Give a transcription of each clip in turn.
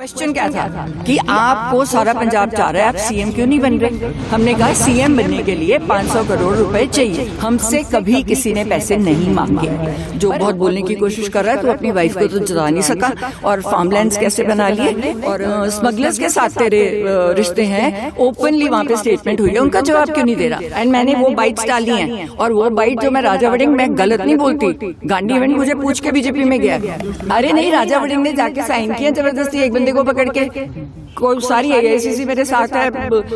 Question क्या था कि आपको सारा पंजाब चाह रहा है, आप सीएम क्यों नहीं बन रहे? हमने कहा सीएम बनने के लिए 500 करोड़ रुपए चाहिए। हमसे कभी किसी ने पैसे नहीं मांगे। जो बहुत बोलने की कोशिश कर रहा है तो अपनी वाइफ को तो जता नहीं सका, और फार्मलैंड्स कैसे बना लिए, और स्मगलर्स के साथ तेरे रिश्ते हैं, ओपनली वहां पे स्टेटमेंट हुई है, उनका जवाब क्यों नहीं दे रहा? एंड मैंने वो बाइट्स डाली हैं, और वो बाइट जो मैं राजा वड़िंग, मैं गलत नहीं बोलती, गांधी इवेंट मुझे पूछ के बीजेपी में गया। अरे नहीं, राजा वड़िंग ने जाके साइन किया जबरदस्ती एक बंदे को पकड़ के। कोई सारी एआईसीसी मेरे साथ है,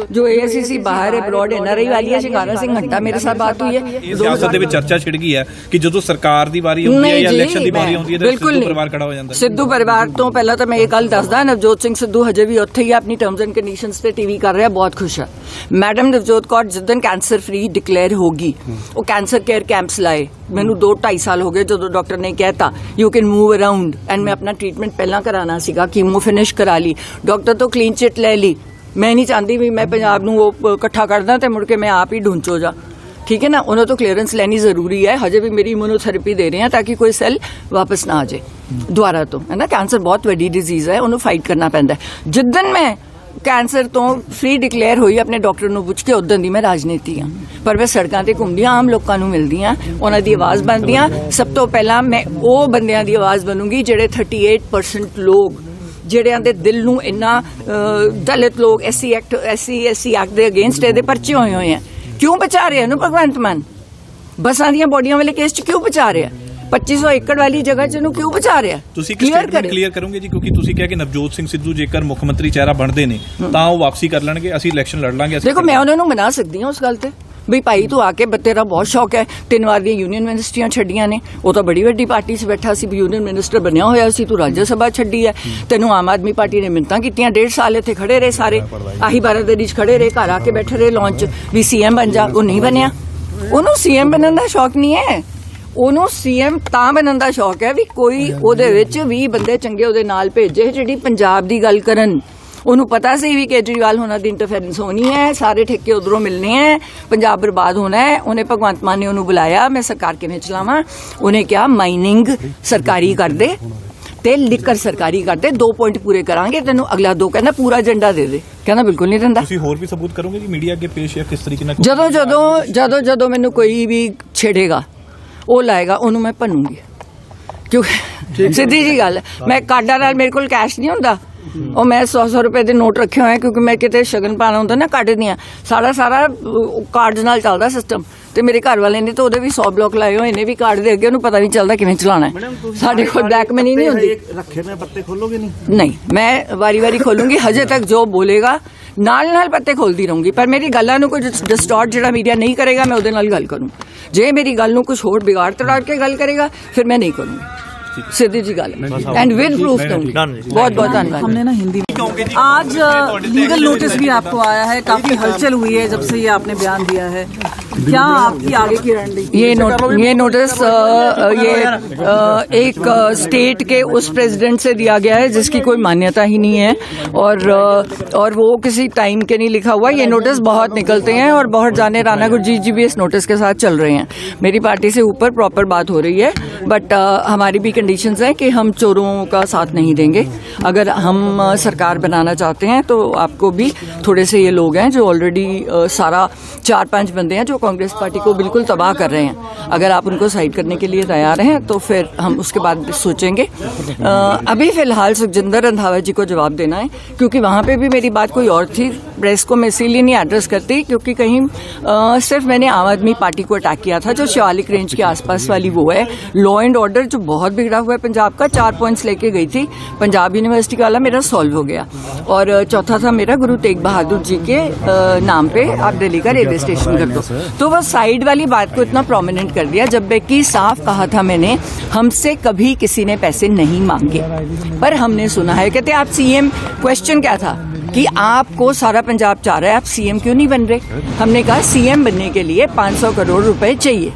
जो एआईसीसी बाहर है, ब्रॉड एनआरआई वाली है, शिकारा सिंह हट्टा मेरे साथ बात हुई है। सियासत ਦੇ ਵਿੱਚ ਚਰਚਾ ਛਿੜ ਗਈ ਹੈ ਕਿ ਜਦੋਂ ਸਰਕਾਰ ਦੀ ਵਾਰੀ ਆਉਂਦੀ ਹੈ ਜਾਂ ਇਲੈਕਸ਼ਨ ਦੀ ਵਾਰੀ ਆਉਂਦੀ ਹੈ ਤਾਂ ਸਿੱਧੂ ਪਰਿਵਾਰ ਖੜਾ ਹੋ ਜਾਂਦਾ ਹੈ। ਸਿੱਧੂ ਪਰਿਵਾਰ ਤੋਂ ਪਹਿਲਾਂ ਤਾਂ ਮੈਂ ਇਹ ਗੱਲ ਦੱਸਦਾ, ਨਵਜੋਤ ਸਿੰਘ ਸਿੱਧੂ ਹਜੇ ਵੀ ਉੱਥੇ ਹੀ ਆਪਣੀ ਟਰਮਸ ਐਂਡ ਕੰਡੀਸ਼ਨਸ ਤੇ ਟੀਵੀ ਕਰ ਰਿਹਾ, ਬਹੁਤ ਖੁਸ਼ ਹੈ। ਮੈਡਮ ਨਵਜੋਤ ਕੌਰ ਜਿੱਦਣ ਕੈਂਸਰ ਫ੍ਰੀ ਡਿਕਲੇਅਰ ਹੋਗੀ, ਉਹ ਕੈਂਸਰ ਕੇਅਰ ਕੈਂਪਸ ਲਾਏ। ਮੈਨੂੰ 2-2.5 ਸਾਲ ਹੋ ਗਏ ਜਦੋਂ ਡਾਕਟਰ ਨੇ ਕਹਿਤਾ you can move around, and ਮੈਂ ਆਪਣਾ ਟ੍ਰੀਟਮੈਂਟ ਪਹਿਲਾਂ ਕਰਾਉਣਾ ਸੀਗਾ, ਕੀਮੋ ਫਿਨਿਸ਼ ਕਰਾ ਲਈ, ਡਾਕਟਰ ਤੋਂ ਕਲੀਨ ਚਿੱਟ ਲੈ ਲਈ। ਮੈਂ ਨਹੀਂ ਚਾਹੁੰਦੀ ਵੀ ਮੈਂ ਪੰਜਾਬ ਨੂੰ ਉਹ ਇਕੱਠਾ ਕਰਦਾ ਤੇ ਮੁੜ ਕੇ ਮੈਂ ਆਪ ਹੀ ਢੂੰਚੋ ਜਾ, ठीक है ना। उन्होंने तो क्लीयरेंस लेनी जरूरी है। हजे भी मेरी इम्यूनोथेरेपी दे रहे हैं ताकि कोई सेल वापस ना आ जाए दोबारा। तो है ना, कैंसर बहुत वड्डी डिजीज है, उन्होंने फाइट करना पैंदा है। जिद्दन मैं कैंसर तो फ्री डिकलेयर हुई अपने डॉक्टर ਨੂੰ ਪੁੱਛ ਕੇ, ਉਦੋਂ ਦੀ ਮੈਂ ਰਾਜਨੀਤੀ ਹਾਂ, ਪਰ ਮੈਂ ਸੜਕਾਂ ਤੇ ਘੁੰਮਦੀ ਹਾਂ, ਆਮ ਲੋਕਾਂ ਨੂੰ ਮਿਲਦੀ ਹਾਂ, ਉਹਨਾਂ ਦੀ ਆਵਾਜ਼ ਬਣਦੀ ਹਾਂ। ਸਭ ਤੋਂ ਪਹਿਲਾਂ ਮੈਂ ਉਹ ਬੰਦਿਆਂ ਦੀ ਆਵਾਜ਼ ਬਣੂੰਗੀ ਜਿਹੜੇ 38% ਲੋਕ ਜਿਹੜਿਆਂ ਦੇ ਦਿਲ ਨੂੰ ਇੰਨਾ ਦਲਿਤ ਲੋਕ ਐਸਸੀ ਐਕਟ ਦੇ ਅਗੇਂਸਟ ਇਹਦੇ ਪਰਚੇ ਹੋਏ ਆ, ਕਿਉਂ ਬਚਾ ਰਹੇ ਨੂੰ ਭਗਵੰਤ ਮਾਨ? ਬੱਸਾਂ ਦੀਆਂ ਬੋਡੀਆਂ ਵਾਲੇ ਕੇਸ 'ਚ ਕਿਉਂ ਬਚਾ ਰਿਹਾ? 2500 ਏਕੜ ਵਾਲੀ ਜਗ੍ਹਾ 'ਚ ਇਹਨੂੰ ਕਿਉਂ ਬਚਾ ਰਿਹਾ? ਤੁਸੀਂ ਕਲੀਅਰ ਕਰੋਗੇ ਜੀ, ਕਿਉਂਕਿ ਤੁਸੀਂ ਕਿਹਾ ਕਿ ਨਵਜੋਤ ਸਿੰਘ ਸਿੱਧੂ ਜੇਕਰ ਮੁੱਖ ਮੰਤਰੀ ਚਿਹਰਾ ਬਣਦੇ ਨੇ ਤਾਂ ਉਹ ਵਾਪਸੀ ਕਰ ਲੈਣਗੇ, ਅਸੀਂ ਇਲੈਕਸ਼ਨ ਲੜ ਲਾਂਗੇ। ਦੇਖੋ, ਮੈਂ ਉਹਨਾਂ ਨੂੰ ਮਨਾ ਸਕਦੀ ਹਾਂ ਉਸ ਗੱਲ ਤੇ, ਬਈ ਭਾਈ ਤੂੰ ਆ ਕੇ, ਤੇਰਾ ਬਹੁਤ ਸ਼ੌਕ ਹੈ, 3 ਵਾਰ ਦੀਆਂ ਯੂਨੀਅਨ ਮਿਨਿਸਟਰੀਆਂ ਛੱਡੀਆਂ ਨੇ, ਉਹ ਤਾਂ ਬੜੀ ਵੱਡੀ ਪਾਰਟੀ 'ਚ ਬੈਠਾ ਸੀ, ਯੂਨੀਅਨ ਮਿਨਿਸਟਰ ਬਣਿਆ ਹੋਇਆ ਸੀ, ਤੂੰ ਰਾਜ ਸਭਾ ਛੱਡੀ ਹੈ, ਤੈਨੂੰ ਆਮ ਆਦਮੀ ਪਾਰਟੀ ਨੇ ਮਿੰਨਤਾਂ ਕੀਤੀਆਂ, 1.5 ਸਾਲ ਇੱਥੇ ਖੜੇ ਰਹੇ, ਸਾਰੇ ਆਹੀ ਬਾਰਾਦਰੀ 'ਚ ਖੜੇ ਰਹੇ, ਘਰ ਆ ਕੇ ਬੈਠੇ ਰਹੇ ਲਾਂਚ ਵੀ ਸੀਐਮ ਬਣ ਜਾ, ਉਹ ਨਹੀਂ ਬਣਿਆ। ਉਹਨੂੰ ਸੀਐਮ ਬਣਨ ਦਾ ਸ਼ੌਕ ਨਹੀਂ ਹੈ, ਉਹਨੂੰ ਸੀਐਮ ਤਾਂ ਬਣਨ ਦਾ ਸ਼ੌਕ ਹੈ ਵੀ ਕੋਈ ਉਹਦੇ ਵਿੱਚ 20 ਬੰਦੇ ਚੰਗੇ ਉਹਦੇ ਨਾਲ ਭੇਜੇ ਜਿਹੜੀ ਪੰਜਾਬ ਦੀ ਗੱਲ ਕਰਨ। ਉਹਨੂੰ ਪਤਾ ਸੀ ਵੀ ਕੇਜਰੀਵਾਲ ਹੋਣਾ ਦੀ ਇੰਟਰਫੇਰੈਂਸ ਹੋਣੀ ਹੈ, ਸਾਰੇ ਠੇਕੇ ਉਧਰੋਂ ਮਿਲਣੇ ਹੈ, ਪੰਜਾਬ ਬਰਬਾਦ ਹੋਣਾ ਹੈ। ਉਹਨੇ ਭਗਵੰਤ ਮਾਨ ਨੇ ਉਹਨੂੰ ਬੁਲਾਇਆ, ਮੈਂ ਸਰਕਾਰ ਕਿਵੇਂ ਚਲਾਵਾਂ? ਉਹਨੇ ਕਿਹਾ ਮਾਈਨਿੰਗ ਸਰਕਾਰੀ ਕਰ ਦੇ ਤੇ ਲਿਕਰ ਸਰਕਾਰੀ ਕਰਦੇ, 2 ਪੁਆਇੰਟ ਪੂਰੇ ਕਰਾਂਗੇ, ਤੈਨੂੰ ਅਗਲਾ 2 ਕਹਿੰਦਾ ਪੂਰਾ ਏਜੰਡਾ ਦੇ ਦੇ। ਕਹਿੰਦਾ ਬਿਲਕੁਲ ਨਹੀਂ ਦਿੰਦਾ। ਤੁਸੀਂ ਹੋਰ ਵੀ ਸਬੂਤ ਕਰੋਗੇ ਕਿ ਮੀਡੀਆ ਅੱਗੇ ਪੇਸ਼ ਹੈ ਕਿਸ ਤਰੀਕੇ ਨਾਲ? ਜਦੋਂ ਮੈਨੂੰ ਕੋਈ ਵੀ ਛੇੜੇਗਾ, ਉਹ ਲਾਏਗਾ, ਉਹਨੂੰ ਮੈਂ ਭੰਨੂੰਗੀ। ਕਿਉਂਕਿ ਸਿੱਧੀ ਜੀ ਗੱਲ, ਮੈਂ ਕਾਰਡਾਂ ਨਾਲ, ਮੇਰੇ ਕੋਲ ਕੈਸ਼ ਨਹੀਂ ਹੁੰਦਾ, ਉਹ ਮੈਂ 100 ਰੁਪਏ ਦੇ ਨੋਟ ਰੱਖੇ ਹੋਏ, ਕਿਉਂਕਿ ਮੈਂ ਕਿਤੇ ਸ਼ਗਨ ਪਾਣਾ ਹੁੰਦਾ ਨਾ, ਕੱਢ ਦੀਆਂ ਸਾਰਾ ਕਾਰਡਸ ਨਾਲ ਚੱਲਦਾ ਸਿਸਟਮ। ਤੇ ਮੇਰੇ ਘਰ ਵਾਲੇ ਨੇ ਤਾਂ ਉਹਦੇ ਵੀ 100 ਬਲੌਕ ਲਾਏ ਹੋਏ ਨੇ ਵੀ ਕਾਰਡ ਦੇ ਅੱਗੇ, ਉਹਨੂੰ ਪਤਾ ਨਹੀਂ ਚੱਲਦਾ ਕਿਵੇਂ ਚਲਾਉਣਾ ਹੈ। ਸਾਡੇ ਕੋਲ ਬਲੈਕ ਮਨੀ ਨਹੀਂ ਹੁੰਦੀ। ਰੱਖੇ ਮੈਂ ਪੱਤੇ ਖੋਲੋਗੇ ਨਹੀਂ? ਨਹੀਂ, ਮੈਂ ਵਾਰੀ ਖੋਲੂੰਗੀ। ਹਜੇ ਤੱਕ ਜੋ ਬੋਲੇਗਾ ਨਾਲ ਪੱਤੇ ਖੋਲਦੀ ਰਹੂੰਗੀ, ਪਰ ਮੇਰੀ ਗੱਲਾਂ ਨੂੰ ਕੋਈ ਡਿਸਟੋਰਟ ਜਿਹੜਾ ਮੀਡੀਆ ਨਹੀਂ ਕਰੇਗਾ, ਮੈਂ ਉਹਦੇ ਨਾਲ ਗੱਲ ਕਰੂੰ। ਜੇ ਮੇਰੀ ਗੱਲ ਨੂੰ ਕੁਝ ਹੋਰ ਵਿਗਾੜ ਤੜਾ ਕੇ ਗੱਲ ਕਰੇਗਾ, ਫਿਰ ਮੈਂ ਨਹੀਂ ਕਰੂੰਗੀ। सीधी जी गल एंड विद प्रूफ दूंगी। बहुत धन्यवाद। हमने ना हिंदी आज लीगल नोटिस भी आपको आया है, काफी हलचल हुई है जब से ये आपने बयान दिया है, क्या आपकी आगे की रणनीति? ये नोटिस एक स्टेट के उस प्रेसिडेंट से दिया गया है जिसकी कोई मान्यता ही नहीं है, और वो किसी टाइम के नहीं लिखा हुआ। ये नोटिस बहुत निकलते हैं और बहुत जाने राणा गुरजीत जी भी इस नोटिस के साथ चल रहे हैं। मेरी पार्टी से ऊपर प्रॉपर बात हो रही है, बट हमारी भी कंडीशंस है कि हम चोरों का साथ नहीं देंगे। अगर हम सरकार बनाना चाहते हैं तो आपको भी थोड़े से ये लोग हैं जो ऑलरेडी सारा 4-5 बंदे हैं जो कांग्रेस पार्टी को बिल्कुल तबाह कर रहे हैं, अगर आप उनको साइड करने के लिए तैयार हैं तो फिर हम उसके बाद सोचेंगे। अभी फिलहाल सुखजिंदर रंधावा जी को जवाब देना है, क्योंकि वहाँ पे भी मेरी बात कोई और थी। प्रेस को मैं इसीलिए नहीं एड्रेस करती क्योंकि कहीं सिर्फ मैंने आम आदमी पार्टी को अटैक किया था, जो शिवालिक रेंज के आसपास वाली वो है। लॉ एंड ऑर्डर जो बहुत बिगड़ा हुआ है पंजाब का, 4 पॉइंट्स लेके गई थी, पंजाब यूनिवर्सिटी वाला मेरा सॉल्व हो गया। और चौथा था मेरा गुरु तेग बहादुर जी के नाम पे आप दिल्ली का रेलवे स्टेशन कर दो। तो वो साइड वाली बात को इतना प्रोमिनेंट कर दिया, जबकि साफ कहा था मैंने, हमसे कभी किसी ने पैसे नहीं मांगे, पर हमने सुना है। कहते आप सीएम, क्वेश्चन क्या था कि आपको सारा पंजाब चाह रहा है, आप सीएम क्यों नहीं बन रहे? हमने कहा सीएम बनने के लिए 500 करोड़ रुपए चाहिए।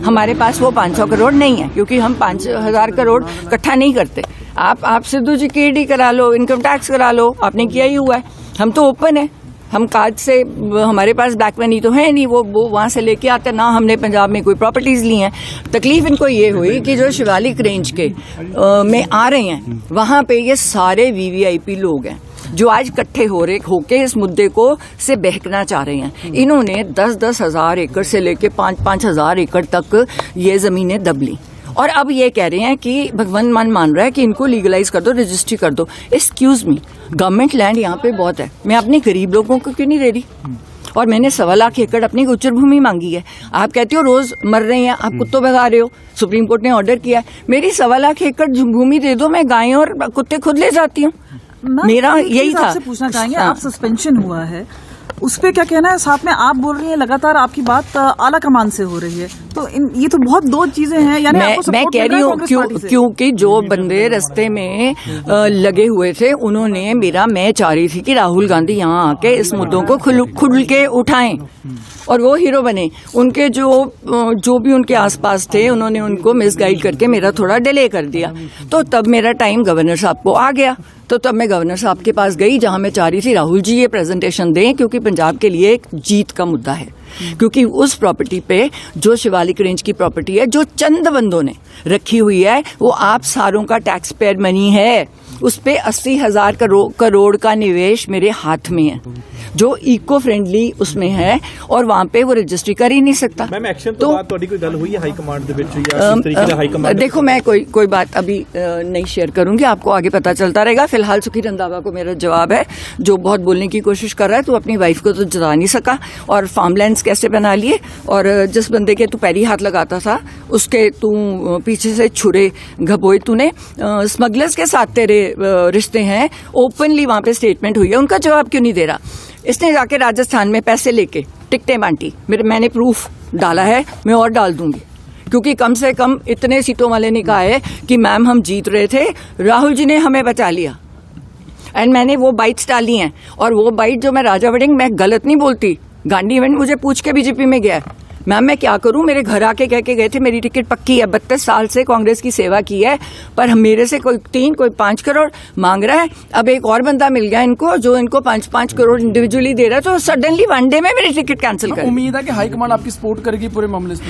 हमारे पास वो 500 करोड़ नहीं है, क्योंकि हम 5000 करोड़ इकट्ठा नहीं करते। आप सिद्धू जी की ईडी करा लो, इनकम टैक्स करा लो, आपने किया ही हुआ है। हम तो ओपन है, हम कार्ड से, हमारे पास ब्लैक मनी तो है नहीं, वो वहाँ से लेके आते, ना हमने पंजाब में कोई प्रॉपर्टीज ली हैं। तकलीफ इनको ये हुई कि जो शिवालिक रेंज के में आ रहे हैं, वहाँ पे ये सारे वीवीआईपी लोग हैं जो आज इकट्ठे होके इस मुद्दे को से बहकना चाह रहे हैं। इन्होंने 10-10 हजार एकड़ से लेके 5-5 हजार एकड़ तक ये जमीनें दब ली, और अब ये कह रहे हैं कि भगवान मान रहा है कि इनको लीगलाइज कर दो, रजिस्ट्री कर दो। एक्सक्यूज मी, गवर्नमेंट लैंड यहाँ पे बहुत है, मैं अपने गरीब लोगों को क्यों नहीं दे रही? और मैंने 1.25 लाख एकड़ अपनी गोचर भूमि मांगी है। आप कहते हो रोज मर रहे हैं, आप कुत्तों भगा रहे हो, सुप्रीम कोर्ट ने ऑर्डर किया है, मेरी 1.25 लाख एकड़ भूमि दे दो, मैं गायें और कुत्ते खुद ले जाती हूँ। मेरा यही था। आपसे पूछना चाहेंगे, आप सस्पेंशन हुआ है उस पे क्या कहना है? साथ में आप बोल रही हैं लगातार आपकी बात आला कमान से हो रही है, तो ये तो बहुत दो चीजें हैं। यानी मैं कह रही हूँ क्योंकि जो बंदे रास्ते में लगे हुए थे, उन्होंने मैं चाह रही थी कि राहुल गांधी यहाँ आके इस मुद्दों को खुल के उठाएं और वो हीरो बने। उनके जो भी उनके आसपास थे, उन्होंने उनको मिसगाइड करके मेरा थोड़ा डिले कर दिया। तो तब मेरा टाइम गवर्नर साहब को आ गया, तो तब मैं गवर्नर साहब के पास गई, जहां मैं चाह रही थी राहुल जी ये प्रेजेंटेशन दें, क्योंकि पंजाब के लिए एक जीत का मुद्दा है। क्योंकि उस प्रॉपर्टी पे, जो शिवालिक रेंज की प्रॉपर्टी है, जो चंद बंदों ने रखी हुई है, वो आप सारों का टैक्स पेयर मनी है। उस पे 80,000 करोड़ का निवेश मेरे हाथ में है, जो इको फ्रेंडली उसमें है, और वहाँ पे वो रजिस्ट्री कर ही नहीं सकता। मैम एक्शन तो बात ਤੁਹਾਡੀ ਕੋਈ ਗੱਲ ਹੋਈ ਹੈ ਹਾਈ ਕਮਾਂਡ ਦੇ ਵਿੱਚ ਜਾਂ किस तरीके ਦਾ हाई कमांड? देखो, मैं कोई बात अभी नहीं शेयर करूंगी, आपको आगे पता चलता रहेगा। फिलहाल सुखी रंधावा को मेरा जवाब है, जो बहुत बोलने की कोशिश कर रहा है, तो अपनी वाइफ को तो जता नहीं सका, और फार्मलैंड्स कैसे बना लिए, और जिस बंदे के तू पैरी हाथ लगाता था, उसके तू पीछे से छुरे घबोए तूने। स्मगलर्स के साथ तेरे रिश्ते हैं, ओपनली वहां पे स्टेटमेंट हुई है, उनका जवाब क्यों नहीं दे रहा? इसने जाके राजस्थान में पैसे लेके टिकटें बांटी, मैंने प्रूफ डाला है, मैं और डाल दूंगी, क्योंकि कम से कम इतने सीटों वाले ने कहा है कि मैम हम जीत रहे थे, राहुल जी ने हमें बचा लिया, एंड मैंने वो बाइट्स डाली हैं। और वो बाइट जो मैं राजा वड़िंग, मैं गलत नहीं बोलती, गांधी इवेंट मुझे पूछ के बीजेपी में गया, मैम मैं क्या करूं, मेरे घर आके कह के गए थे मेरी टिकट पक्की है, 32 साल से कांग्रेस की सेवा की है, पर मेरे से कोई 3 कोई 5 करोड़ मांग रहा है। अब एक और बंदा मिल गया इनको, जो इनको 5-5 करोड़ इंडिविजुअली दे रहा है, तो सडनली वन डे में मेरी टिकट कैंसिल कर। उम्मीद है कि हाईकमान आपकी सपोर्ट करेगी पूरे मामले में।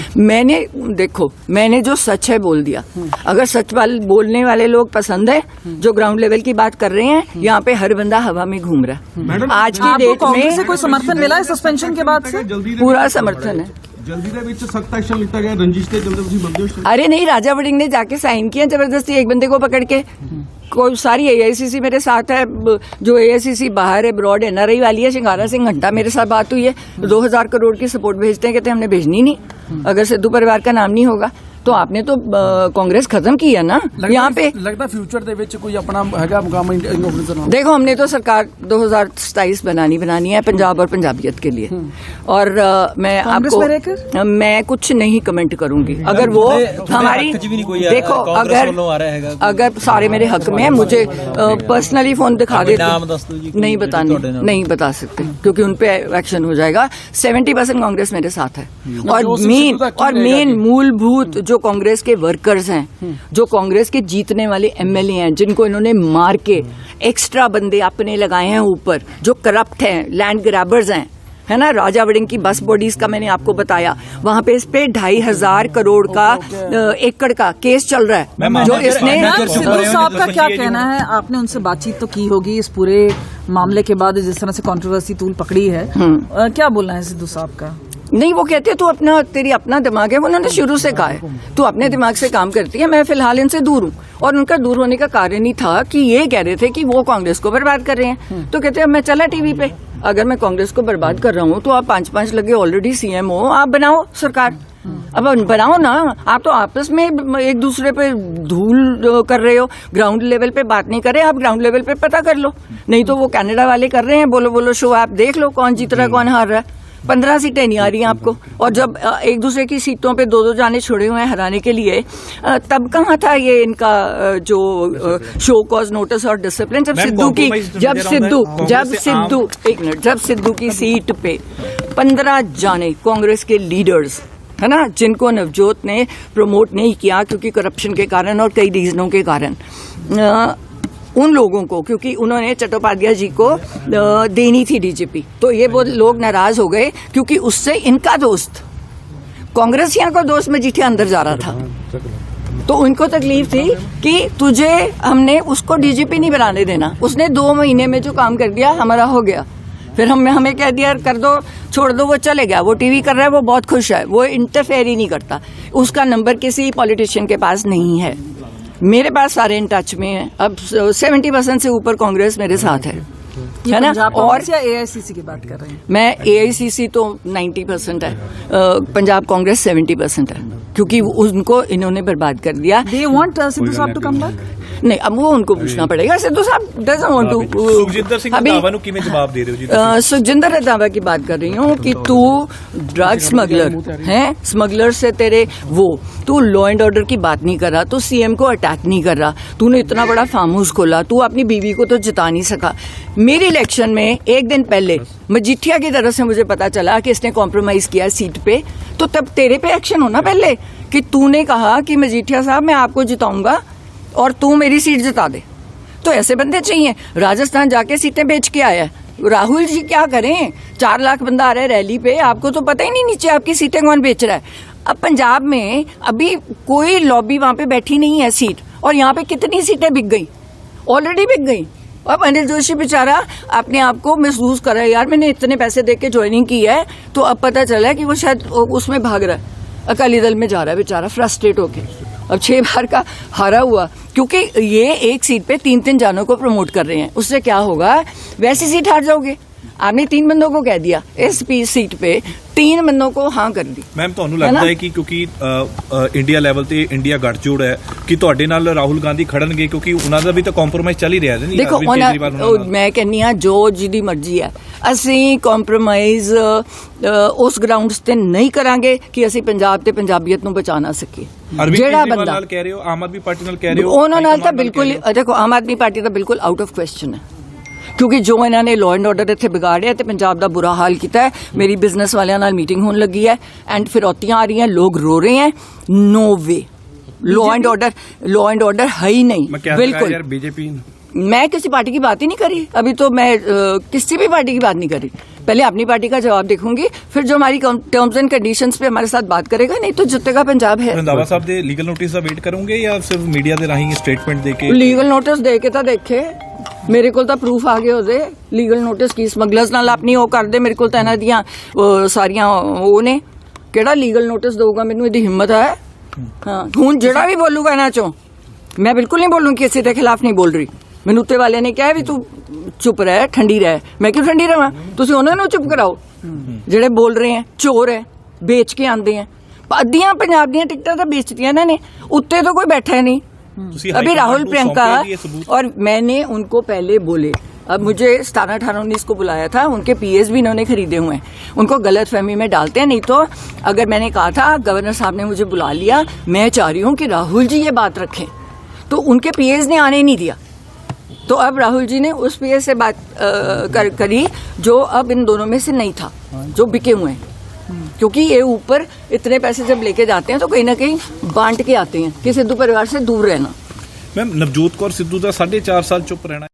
मैंने जो सच है बोल दिया। अगर सच बोलने वाले लोग पसंद है, जो ग्राउंड लेवल की बात कर रहे हैं, यहाँ पे हर बंदा हवा में घूम रहा है। आज की डेट में कोई समर्थन मिला है सस्पेंशन के बाद से? पूरा समर्थन है। जल्दी ਦੇ ਵਿੱਚ सख्त एक्शन लिया गया, रंजिश के चलते ਤੁਸੀਂ ਬੰਦੇ ਹੋ? अरे नहीं, राजा वड़िंग ने जाके साइन किया जबरदस्ती एक बंदे को पकड़ के। कोई सारी AICC मेरे साथ है, जो AICC बाहर है, ब्रॉड NRI वाली है, शिंगारा सिंह घंटा मेरे साथ बात हुई है, 2000 करोड़ की सपोर्ट भेजते हैं, कहते हैं हमने भेजनी नहीं अगर सिद्धू परिवार का नाम नहीं होगा। तो आपने तो कांग्रेस खत्म की है ना यहाँ पे। लगता फ्यूचर ਦੇ ਵਿੱਚ ਕੋਈ ਆਪਣਾ ਹੈਗਾ ਮੁਕਾਮ ऑफिसर? देखो, हमने तो सरकार 2027 बनानी है पंजाब और पंजाबियत के लिए, और मैं आपको मैं कुछ नहीं कमेंट करूंगी। अगर वो हमारी, देखो, अगर सारे मेरे हक में है, मुझे पर्सनली फोन दिखा दे, नहीं बता सकते, क्योंकि उन पे एक्शन हो जाएगा। 70% कांग्रेस मेरे साथ है, और मेन मूलभूत जो कांग्रेस के वर्कर्स हैं, जो कांग्रेस के जीतने वाले MLA हैं, जिनको इन्होंने मार के एक्स्ट्रा बंदे अपने लगाए हैं ऊपर, जो करप्ट हैं, लैंड ग्रैबर्स हैं, है ना। राजा वड़िंग की बस बॉडीज का मैंने आपको बताया, वहां पे इस पे 2,500 करोड़ का एकड़ का केस चल रहा है, जो इसने। सिद्धू साहब का क्या कहना है? आपने उनसे बातचीत तो की होगी इस पूरे मामले के बाद, जिस तरह से कंट्रोवर्सी तूल पकड़ी है, क्या बोलना है सिद्धू साहब का? नहीं, वो कहते हैं तेरी अपना दिमाग है, उन्होंने शुरू से कहा है तू अपने दिमाग से काम करती है। मैं फिलहाल इनसे दूर हूँ, और उनका दूर होने का कारण ही था कि ये कह रहे थे कि वो कांग्रेस को बर्बाद कर रहे हैं। तो कहते हैं मैं चला टीवी पे, अगर मैं कांग्रेस को बर्बाद कर रहा हूँ तो आप 5-5 लगे ऑलरेडी CM हो, आप बनाओ सरकार, अब बनाओ ना। आप तो आपस में एक दूसरे पे धूल कर रहे हो, ग्राउंड लेवल पे बात नहीं कर रहे, आप ग्राउंड लेवल पे पता कर लो। नहीं तो वो कनाडा वाले कर रहे हैं, बोलो शो, आप देख लो कौन जीत रहा है कौन हार रहा है। 15 सीटें नहीं आ रही हैं आपको, और जब एक दूसरे की सीटों पे 2-2 जाने छोड़े हुए हैं हराने के लिए, तब कहाँ था ये इनका जो शो कॉज नोटिस और डिसिप्लिन? जब सिद्धू की सीट पे 15 जाने कांग्रेस के लीडर्स, है ना, जिनको नवजोत ने प्रमोट नहीं किया क्योंकि करप्शन के कारण और कई रीजनों के कारण, उन लोगों को, क्योंकि उन्होंने चट्टोपाध्याय जी को देनी थी डीजीपी, तो ये वो लोग नाराज हो गए क्योंकि उससे इनका दोस्त कांग्रेसियों का दोस्त मजीठिया अंदर जा रहा था, तो उनको तकलीफ थी कि तुझे हमने उसको डीजीपी नहीं बनाने देना। उसने 2 महीने में जो काम कर दिया हमारा हो गया। फिर हमें कह दिया कर दो, छोड़ दो, वो चले गया, वो टीवी कर रहा है, वो बहुत खुश है, वो इंटरफेयर ही नहीं करता। उसका नंबर किसी पॉलिटिशियन के पास नहीं है। मेरे पास सारे इन टच में हैं। अब 70% से ऊपर कांग्रेस मेरे साथ है ना। और AICC की बात कर रहे हैं? मैं AICC तो 90% है, पंजाब कांग्रेस 70% है, क्योंकि उनको इन्होंने बर्बाद कर दिया। They want सिद्धू साहब to come back? नहीं, अब वो उनको पूछना पड़ेगा। सिद्धू साहब doesn't want to। Sukhjinder Singh Randhawa ਨੂੰ ਕਿਵੇਂ ਜਵਾਬ ਦੇ ਰਹੇ ਹੋ ਜੀ? सुखजिंदर रंधावा की बात कर रही हूँ कि तू ड्रग स्मगलर है, स्मगलर से तेरे वो, तू लॉ एंड ऑर्डर की बात नहीं कर रहा, तू सीएम को अटैक नहीं कर रहा, तूने इतना बड़ा फार्म हाउस खोला, तू अपनी बीवी को तो जिता नहीं सका। मेरी इलेक्शन में एक दिन पहले मजीठिया की तरफ से मुझे पता चला कि इसने कॉम्प्रोमाइज किया सीट पे, तो तब तेरे पे एक्शन होना पहले कि तूने कहा कि मजीठिया साहब मैं आपको जिताऊंगा और तू मेरी सीट जिता दे। तो ऐसे बंदे चाहिए। राजस्थान जाके सीटें बेच के आया है। राहुल जी क्या करें? 4 लाख बंदा आ रहा है रैली पे, आपको तो पता ही नहीं नीचे आपकी सीटें कौन बेच रहा है। अब पंजाब में अभी कोई लॉबी वहां पे बैठी नहीं है सीट, और यहाँ पे कितनी सीटें बिक गई, ऑलरेडी बिक गई। अब अनिल जोशी बेचारा अपने आप को महसूस कर रहा है, यार मैंने इतने पैसे दे के ज्वाइनिंग की है, तो अब पता चला है कि वो शायद उसमें भाग रहा है, अकाली दल में जा रहा है बेचारा फ्रस्ट्रेट होके। अब 6 बार का हारा हुआ, क्योंकि ये एक सीट पे 3-3 जानों को प्रमोट कर रहे हैं। उससे क्या होगा? वैसी सीट हार जाओगे। आपने 3 बंदों को कह दिया, इस सीट पे 3 बंदों को हाँ कर दी। ਮੈਮ ਤੁਹਾਨੂੰ ਲੱਗਦਾ ਹੈ ਕਿ ਕਿਉਂਕਿ ਇੰਡੀਆ ਲੈਵਲ ਤੇ ਇੰਡੀਆ ਗੱਠਜੋੜ ਹੈ ਕਿ ਤੁਹਾਡੇ ਨਾਲ ਰਾਹੁਲ ਗਾਂਧੀ ਖੜਨਗੇ, ਕਿਉਂਕਿ ਉਹਨਾਂ ਦਾ ਵੀ ਤਾਂ ਕੰਪਰੋਮਾਈਜ਼ ਚੱਲ ਹੀ ਰਿਹਾ ਹੈ। ਦੇਖੋ ਮੈਂ ਕਹਿੰਨੀ ਆ ਜੋ ਜਿਹਦੀ ਮਰਜ਼ੀ ਹੈ, ਅਸੀਂ ਕੰਪਰੋਮਾਈਜ਼ ਉਸ ਗਰਾਊਂਡਸ ਤੇ ਨਹੀਂ ਕਰਾਂਗੇ ਕਿ ਅਸੀਂ ਪੰਜਾਬ ਤੇ ਪੰਜਾਬੀਅਤ ਨੂੰ ਬਚਾ ਨਾ ਸਕੀਏ। ਜਿਹੜਾ ਬੰਦਾ ਨਾਲ ਕਹਿ ਰਹੇ ਹੋ, ਆਮ ਆਦਮੀ ਪਾਰਟੀ ਨਾਲ ਕਹਿ ਰਹੇ ਹੋ, ਉਹਨਾਂ ਨਾਲ ਤਾਂ ਬਿਲਕੁਲ, ਦੇਖੋ ਆਮ ਆਦਮੀ ਪਾਰਟੀ ਤਾਂ ਬਿਲਕੁਲ ਆਊਟ ਆਫ ਕੁਐਸਚਨ ਹੈ, ਕਿਉਂਕਿ ਜੋ ਇਹਨਾਂ ਨੇ ਲਾਅ ਐਂਡ ਆਰਡਰ ਇੱਥੇ ਵਿਗਾੜਿਆ ਤੇ ਪੰਜਾਬ ਦਾ ਬੁਰਾ ਹਾਲ ਕੀਤਾ ਹੈ। ਮੇਰੀ ਬਿਜ਼ਨਸ ਵਾਲਿਆਂ ਨਾਲ ਮੀਟਿੰਗ ਹੋਣ ਲੱਗੀ ਹੈ ਐਂਡ ਫਿਰੌਤੀਆਂ ਆ ਰਹੀਆਂ, लोग रो रहे हैं। No way, law and order है ही नहीं, बिल्कुल। बीजेपी मैं किसी पार्टी की बात ही नहीं करी, अभी तो मैं किसी भी पार्टी की बात नहीं करी। पहले अपनी पार्टी का जवाब देखूंगी, फिर जो हमारी टर्म्स एंड कंडीशंस पे हमारे साथ बात करेगा, नहीं तो जितेगा पंजाब है। ਰੰਧਾਵਾ ਸਾਹਿਬ ਦੇ ਲੀਗਲ ਨੋਟਿਸ ਦਾ ਵੇਟ ਕਰੋਗੇ ਜਾਂ ਸਿਰਫ ਮੀਡੀਆ ਦੇ ਰਾਹੀਂ ਸਟੇਟਮੈਂਟ ਦੇ ਕੇ? ਲੀਗਲ ਨੋਟਿਸ ਦੇ ਕੇ ਤਾਂ ਦੇਖੇ, ਮੇਰੇ ਕੋਲ ਤਾਂ ਪ੍ਰੂਫ ਆ ਗਏ ਉਹਦੇ। ਲੀਗਲ ਨੋਟਿਸ ਕੀ ਸਮਗਲਰਸ ਨਾਲ ਆਪਣੀ ਉਹ ਕਰਦੇ, ਮੇਰੇ ਕੋਲ ਤਾਂ ਇਹਨਾਂ ਦੀਆਂ ਸਾਰੀਆਂ ਉਹ ਨੇ। ਕਿਹੜਾ ਲੀਗਲ ਨੋਟਿਸ ਦਊਗਾ ਮੈਨੂੰ? ਇਹਦੀ ਹਿੰਮਤ ਹੈ? ਹਾਂ, ਹੁਣ ਜਿਹੜਾ ਵੀ ਬੋਲੂਗਾ ਇਹਨਾਂ ਚੋਂ, ਮੈਂ ਬਿਲकुल नहीं बोलूंगी, किसी के खिलाफ नहीं बोल रही। ਮੈਨੂੰ ਉੱਤੇ ਵਾਲੇ ਨੇ ਕਿਹਾ ਵੀ ਤੂੰ ਚੁੱਪ ਰਹਿ, ਠੰਡੀ ਰਹਿ। ਮੈਂ ਕਿਉਂ ਠੰਡੀ ਰਵਾਂ? ਤੁਸੀਂ ਉਹਨਾਂ ਨੂੰ ਚੁੱਪ ਕਰਾਓ ਜਿਹੜੇ ਬੋਲ ਰਹੇ ਹੈ, ਚੋਰ ਹੈ, ਵੇਚ ਕੇ ਆਂਦੇ ਹੈ। ਅੱਧੀਆਂ ਪੰਜਾਬ ਦੀਆਂ ਟਿਕਟਾਂ ਤਾਂ ਵੇਚਤੀਆਂ ਇਹਨਾਂ ਨੇ, ਉੱਤੇ तो कोई बैठा नहीं। अभी राहुल प्रियंका, और मैंने उनको पहले बोले, अब मुझे 17-18-19 को बुलाया था, उनके पीएस भी इन्होंने खरीदे हुए हैं, उनको गलत फहमी में डालते हैं। नहीं तो अगर मैंने कहा था, गवर्नर साहब ने मुझे बुला लिया, मैं चाह रही हूँ कि राहुल जी ये बात रखें, तो उनके पीएस ने आने नहीं दिया। तो अब राहुल जी ने उस पीएस से बात करी जो अब इन दोनों में से नहीं था, जो बिके हुए हैं। क्योंकि ये ऊपर इतने पैसे जब लेके जाते हैं तो कहीं ना कहीं बांट के आते हैं कि सिद्धू परिवार से दूर रहना। मैम नवजोत कौर सिद्धू का 4.5 साल चुप रहना